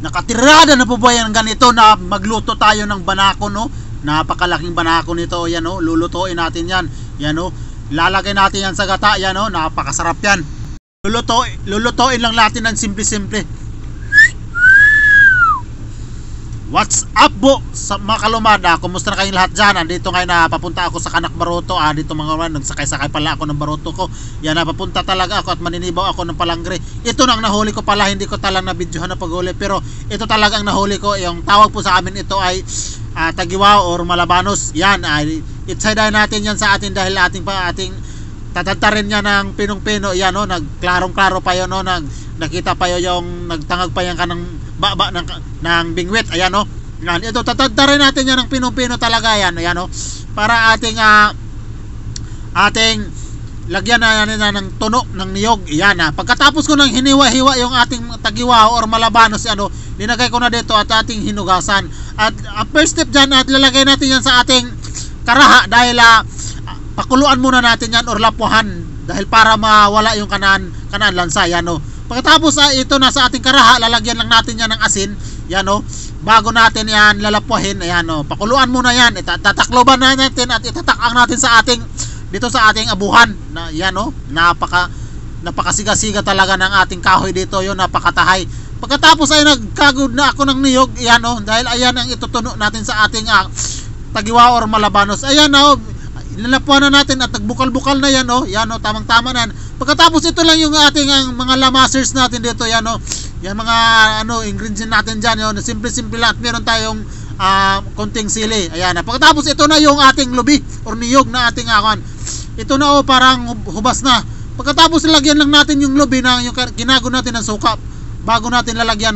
Nakatirada na po ba yan ganito na magluto tayo ng banako, no? Napakalaking banako nito, yan, no? Lulutuin natin yan, yan, no? Lalagay natin yan sa gata, yan, no? Napakasarap yan. Lulutuin lang natin ng simple-simple. What's up po sa mga kalumada? Kumusta na kayong lahat dyan? Andito ngayon na papunta ako sa Canak Baroto. Dito mga kawan, nagsakay-sakay pala ako ng baroto ko. Yan, napapunta talaga ako at maninibaw ako ng palangre. Ito na ang nahuli ko pala. Hindi ko talang na-videohan na paghuli, pero ito talaga ang nahuli ko. Yung tawag po sa amin ito ay tagiwao or malabanos. Yan, itsaday natin yan sa atin dahil ating tatantarin niya ng pinong-pino. Yan, no? Nagklarong-klaro pa yun, no? Nakita pa yun yung nagtangag pa yan ka ng baba ng bingwit. Ayan, no? Yan, ito tatantarin natin yan ng pinong-pino talaga yan. Ayan, no? Para ating lagyan na ng tuno ng niyog. Yan, pagkatapos ko ng hiniwa-hiwa yung ating tagiwao or malabanos, ano, linagay ko na dito at ating hinugasan. At first step dyan, at lalagay natin yan sa ating karaha dahil pakuluan muna natin yan or lapuhan dahil para mawala yung kanaan lansa. Yan, no? Pagkatapos ito na sa ating karaha, lalagyan lang natin yan ng asin. Yan, no? Bago natin yan lalapuhin. Ayan, no? Pakuluan muna yan. Tatakloban na natin at itatakang natin sa ating dito sa ating abuhan. Yan, no? Napakasiga-siga talaga ng ating kahoy dito. Yun, napakatahay. Pagkatapos ay nagkagod na ako ng niyog. Yan, no? Dahil ayan ang itutuno natin sa ating tagiwa or malabanos. Ayan, no? Lalapuan na natin at nagbukal-bukal na yan, no? Yan, no? Tamang-tama na. Pagkatapos ito lang yung ating mga lamasers natin dito, yan, no? Yan mga ingredients natin diyan, no? Simple-simple lang at meron tayong konting sili. Ayan na. Pagkatapos ito na yung ating lubi or niyog na ating ito na, parang hubas na. Pagkatapos lalagyan lang natin yung lubi na yung ginago natin ng suka bago natin lalagyan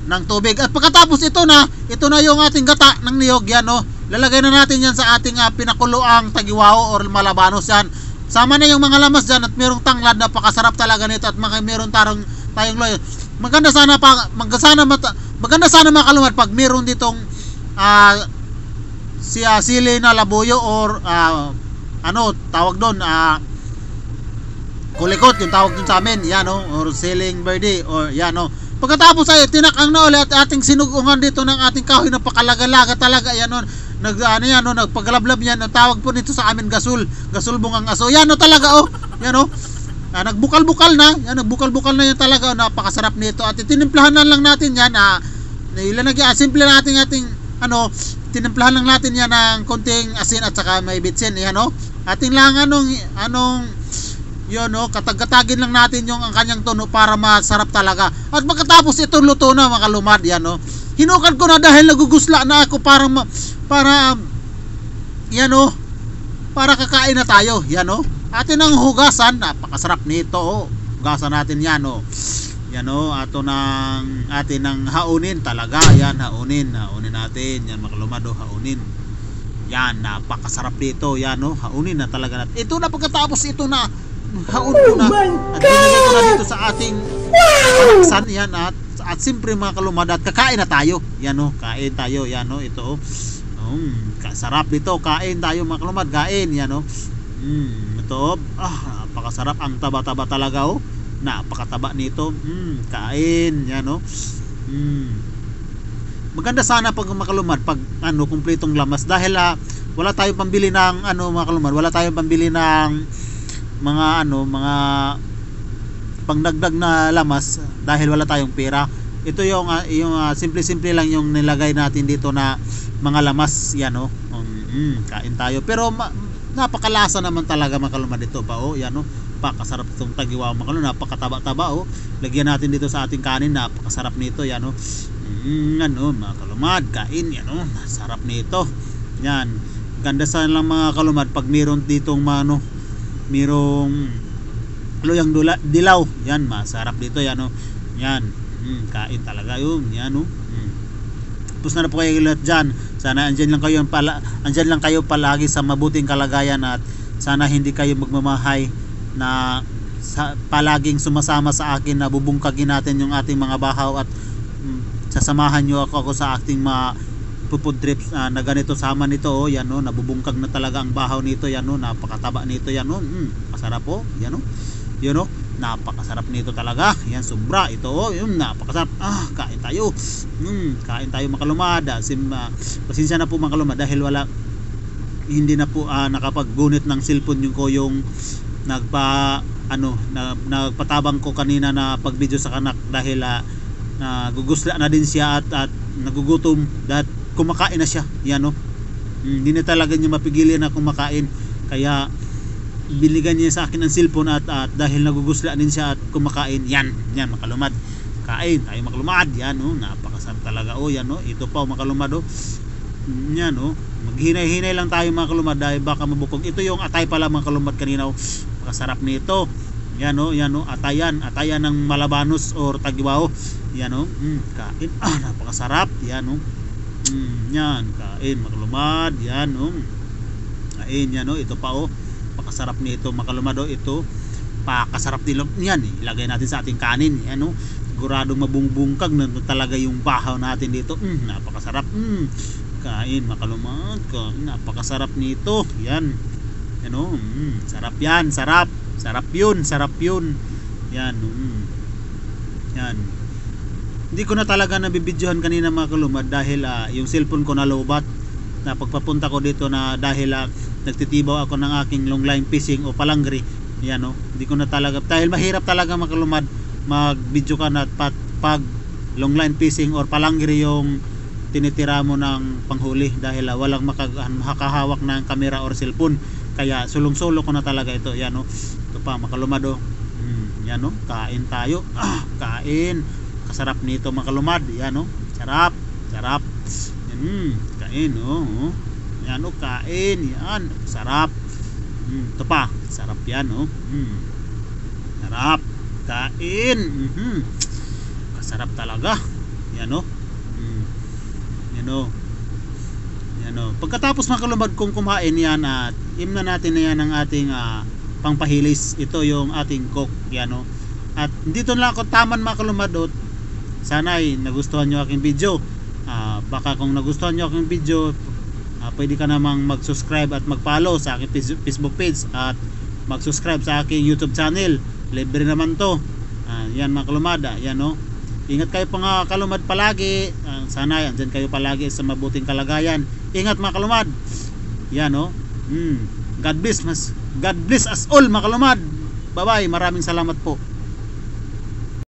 ng tubig. At pagkatapos ito na yung ating gata ng niyog, yan, no? Lalagay na natin yan sa ating pinakuluang tagiwao or malabanos yan. Sama na yung mga lamas dyan at merong tanglad, napakasarap talaga nito at meron tayong loy. Maganda sana mga kalumad pag meron ditong sili na labuyo or tawag doon kulikot yung tawag doon sa amin, yan, no? Or siling birdie or yan, no? Pagkatapos ay tinakang na ulit at ating sinugungan dito ng ating kahoy, napakalaga-laga talaga, yan, no? Nagpaglablab yan, ang tawag po nito sa amin gasul bungang aso. Yan, no, talaga, yan, no? Nagbukal-bukal na yan talaga, napakasarap nito. At tinimplahan na lang natin yan, simple natin tinimplahan lang natin yan ng konting asin at saka may bitsin, yan, no? Ating lang yun, no, katag-katagin lang natin yung ang kanyang tono para masarap talaga. At pagkatapos ito luto na, mga kalumad, yan, no? Hinukan ko na dahil nagugusla na ako para yan, no, para kakain na tayo, yan, no? Atin ang hugasan, napakasarap nito, hugasan natin yan, no? Yan, no, atin ang haunin talaga, yan, haunin natin, yan, mga kalumad, haunin. Yan, napakasarap dito, yan, no, haunin na talaga natin. Ito na, pagkatapos ito na haun ko na at dinagay ko na dito sa ating panaksan, yan, at siyempre mga kalumad, at kakain na tayo, yan, no, kain tayo, yan, no, ito, sarap dito, kain tayo mga kalumad, kain, yan, no, ito, napakasarap, ang taba-taba talaga, napakataba nito, kain, yan, no, maganda sana pag mga kalumad, pag kumpletong lamas, dahil wala tayong pambili ng mga kalumad, wala tayong pambili ng mga pangdagdag na lamas dahil wala tayong pera. Ito yung simple lang yung nilagay natin dito na mga lamas, yan, no? Kain tayo, pero napakalasa naman talaga mga kalumad ito pa, yan, no? Napakasarap itong tagiwa mga kalumad, napakataba-taba, lagyan natin dito sa ating kanin, napakasarap nito, yan, no? Mga kalumad, kain, yan, no? Sarap nito, yan. Ganda sana lang mga kalumad pag meron ditong merong luyang dilaw, yan, masarap dito, yan, no? Yan, kain talaga yun, yan, no? Tapos na po kayo lahat dyan, sana andyan lang kayo palagi sa mabuting kalagayan at sana hindi kayo magmamahay na palaging sumasama sa akin na bubungkagin natin yung ating mga bahaw at sasamahan nyo ako sa ating food trips na ganito, sama nito, yan, no, nabubungkag na talaga ang bahaw nito, yan, no, napakataba nito, yan, no, masarap po, yan, no, yun, no, napakasarap nito talaga. Yan, sobra. Ito, oh, yun, napakasarap. Kain tayo. Kain tayo mga kalumad. Pasensya na po mga kalumad dahil hindi na po nakapaggunit ng cellphone yung nagpatabang ko kanina na pag-video sa kanak dahil nagugusla na din siya at nagugutom at kumakain na siya. Yan, no. Hindi na talaga niya mapigilan na kumakain, kaya binigyan niya sa akin ang cellphone at dahil nagugusla din siya at kumakain. Yan makalumad, kain tayo makalumad. Yan, oh, napakasarap talaga. Oh, yan, oh, ito pa makalumad, oh. Yan, oh, maghinay-hinay lang tayo mga kalumad dahil baka mabukog. Ito yung atay pala mga kalumad kanina, oh. Napakasarap nito. Yan, oh, atayan ng Malabanos or Taguao. Yan, oh, kain. Napakasarap. Yan, oh. Yan, kain makalumad. Yan, oh, kain. Yan, oh, ito pa, oh, pakasarap nito makalumad, oh. Ito pakasarap nila. Yan, ilagay natin sa ating kanin. Yan, oh, siguradong mabungbungkag na talaga yung bahaw natin dito. Napakasarap. Kain makalumad, kain. Napakasarap nito. Yan, yan, oh, sarap yan, sarap yun. Yan, yan. Hindi ko na talaga nabibidyohan kanina mga kalumad dahil yung cellphone ko nalobat na pagpapunta ko dito na dahil nagtitibaw ako ng aking long line fishing o palangri. Yan, oh, hindi ko na talaga dahil mahirap talaga mga kalumad mag-video ka na pag long line fishing or palangri yung tinitira mo ng panghuli dahil walang makakahawak ng camera or cellphone, kaya sulong-sulo ko na talaga ito. Yan, oh, ito pa makalumad, oh. Yan, oh, kain tayo. Kain. Kasarap nito makalumad. Yan, oh, sarap. Yan, kain, oh. Yan, oh, kain. Yan, sarap. Ito pa, sarap yan, oh. Sarap. Kain. Kasarap talaga. Yan, oh. Yan, oh. Yan, oh. Pagkatapos mga kalumad kung kumain yan at imna natin na yan ang ating pangpahilis. Ito yung ating coke. Yan, oh. At dito lang ako taman mga kalumad, oh. Sana ay nagustuhan nyo aking video. Baka kung nagustuhan nyo aking video, pwede ka namang mag-subscribe at mag-follow sa aking Facebook page at mag-subscribe sa aking YouTube channel. Libre naman to. Yan mga kalumad. Yan, oh. Ingat kayo mga kalumad palagi. Sana andyan kayo palagi sa mabuting kalagayan. Ingat mga kalumad. Yan, oh. God bless us all mga kalumad. Bye bye. Maraming salamat po.